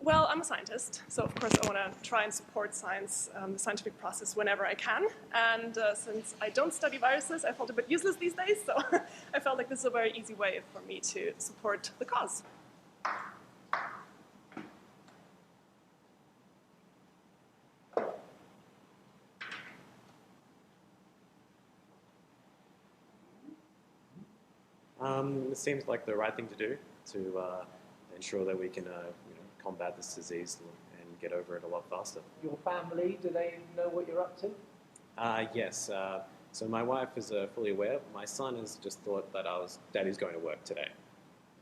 Well, I'm a scientist, so of course I want to try and support science, the scientific process whenever I can. And since I don't study viruses, I felt a bit useless these days, so I felt like this is a very easy way for me to support the cause. It seems like the right thing to do to ensure that we can combat this disease and get over it a lot faster. Your family, do they know what you're up to? Yes. So my wife is fully aware. My son has just thought that Daddy's going to work today,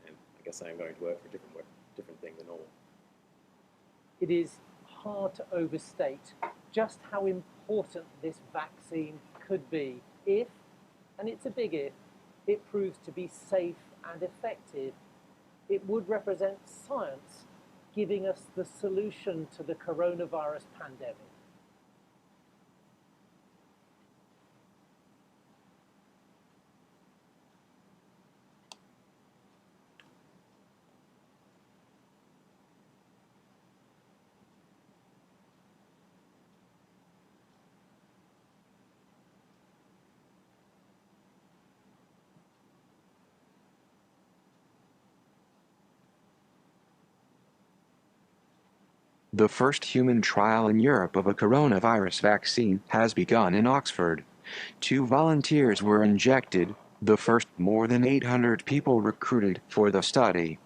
and I guess I am going to work for a different thing than normal. It is hard to overstate just how important this vaccine could be if, and it's a big if, it proves to be safe and effective. It would represent science giving us the solution to the coronavirus pandemic. The first human trial in Europe of a coronavirus vaccine has begun in Oxford. 2 volunteers were injected, the first more than 800 people recruited for the study.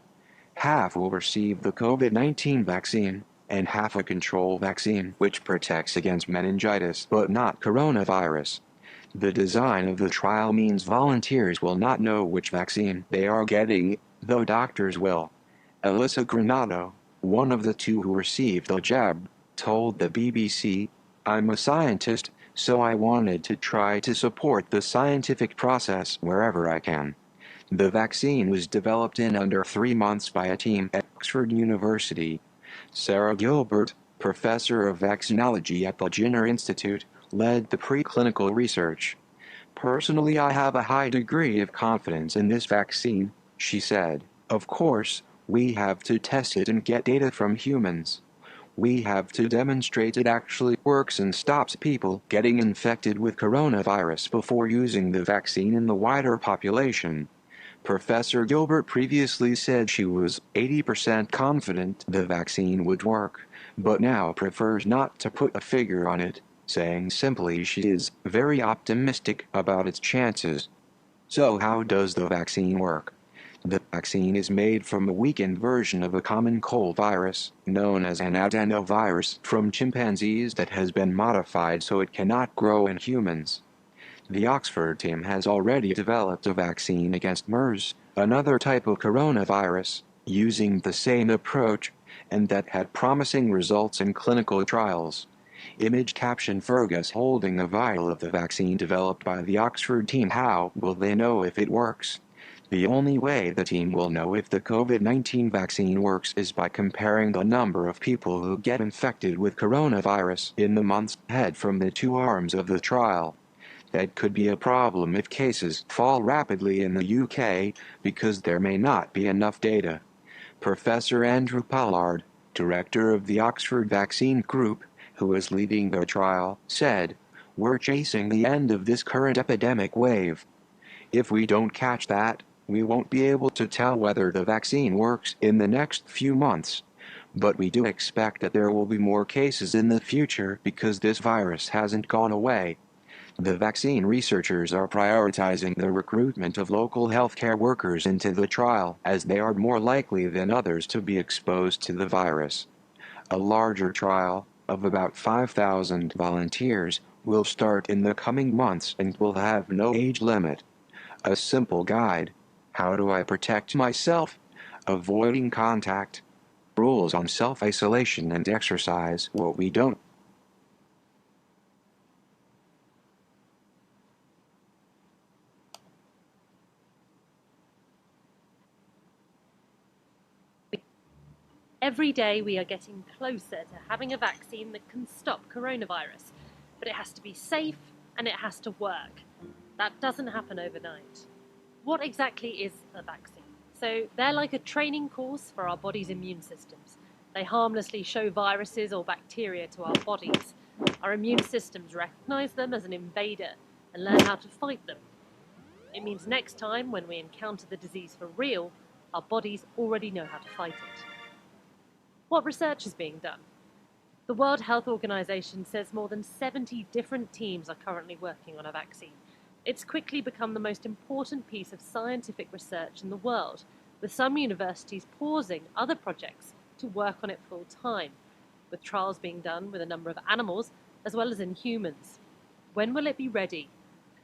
Half will receive the COVID-19 vaccine, and half a control vaccine which protects against meningitis but not coronavirus. The design of the trial means volunteers will not know which vaccine they are getting, though doctors will. Elisa Granato, one of the 2 who received the jab, told the BBC, "I'm a scientist, so I wanted to try to support the scientific process wherever I can." The vaccine was developed in under 3 months by a team at Oxford University. Sarah Gilbert, professor of vaccinology at the Jenner Institute, led the preclinical research. "Personally, I have a high degree of confidence in this vaccine," she said. "Of course, we have to test it and get data from humans. We have to demonstrate it actually works and stops people getting infected with coronavirus before using the vaccine in the wider population." Professor Gilbert previously said she was 80% confident the vaccine would work, but now prefers not to put a figure on it, saying simply she is very optimistic about its chances. So how does the vaccine work? The vaccine is made from a weakened version of a common cold virus, known as an adenovirus, from chimpanzees that has been modified so it cannot grow in humans. The Oxford team has already developed a vaccine against MERS, another type of coronavirus, using the same approach, and that had promising results in clinical trials. Image caption: Fergus holding a vial of the vaccine developed by the Oxford team. How will they know if it works? The only way the team will know if the COVID-19 vaccine works is by comparing the number of people who get infected with coronavirus in the months ahead from the 2 arms of the trial. That could be a problem if cases fall rapidly in the UK, because there may not be enough data. Professor Andrew Pollard, director of the Oxford Vaccine Group, who is leading the trial, said, "We're chasing the end of this current epidemic wave. If we don't catch that, we won't be able to tell whether the vaccine works in the next few months. But we do expect that there will be more cases in the future because this virus hasn't gone away." The vaccine researchers are prioritizing the recruitment of local healthcare workers into the trial, as they are more likely than others to be exposed to the virus. A larger trial, of about 5,000 volunteers, will start in the coming months and will have no age limit. A simple guide: how do I protect myself? Avoiding contact. Rules on self-isolation and exercise. What we don't. Every day we are getting closer to having a vaccine that can stop coronavirus, but it has to be safe and it has to work. That doesn't happen overnight. What exactly is a vaccine? So they're like a training course for our body's immune systems. They harmlessly show viruses or bacteria to our bodies. Our immune systems recognize them as an invader and learn how to fight them. It means next time when we encounter the disease for real, our bodies already know how to fight it. What research is being done? The World Health Organization says more than 70 different teams are currently working on a vaccine. It's quickly become the most important piece of scientific research in the world, with some universities pausing other projects to work on it full time, with trials being done with a number of animals as well as in humans. When will it be ready?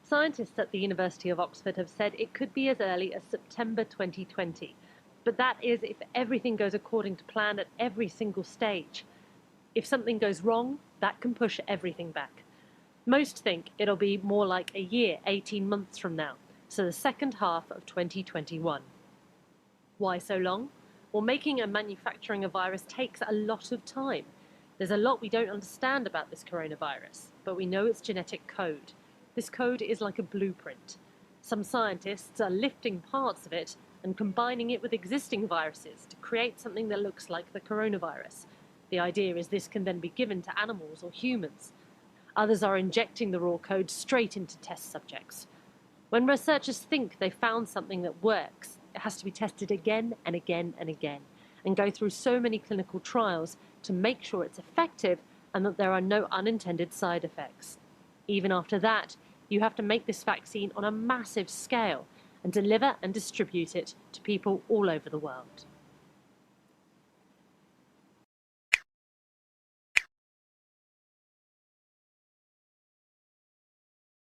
Scientists at the University of Oxford have said it could be as early as September 2020, but that is if everything goes according to plan at every single stage. If something goes wrong, that can push everything back. Most think it'll be more like a year, 18 months from now, so the second half of 2021. Why so long? Well, making and manufacturing a virus takes a lot of time. There's a lot we don't understand about this coronavirus, but we know its genetic code. This code is like a blueprint. Some scientists are lifting parts of it and combining it with existing viruses to create something that looks like the coronavirus. The idea is this can then be given to animals or humans. Others are injecting the raw code straight into test subjects. When researchers think they've found something that works, it has to be tested again and again and again, and go through so many clinical trials to make sure it's effective and that there are no unintended side effects. Even after that, you have to make this vaccine on a massive scale and deliver and distribute it to people all over the world.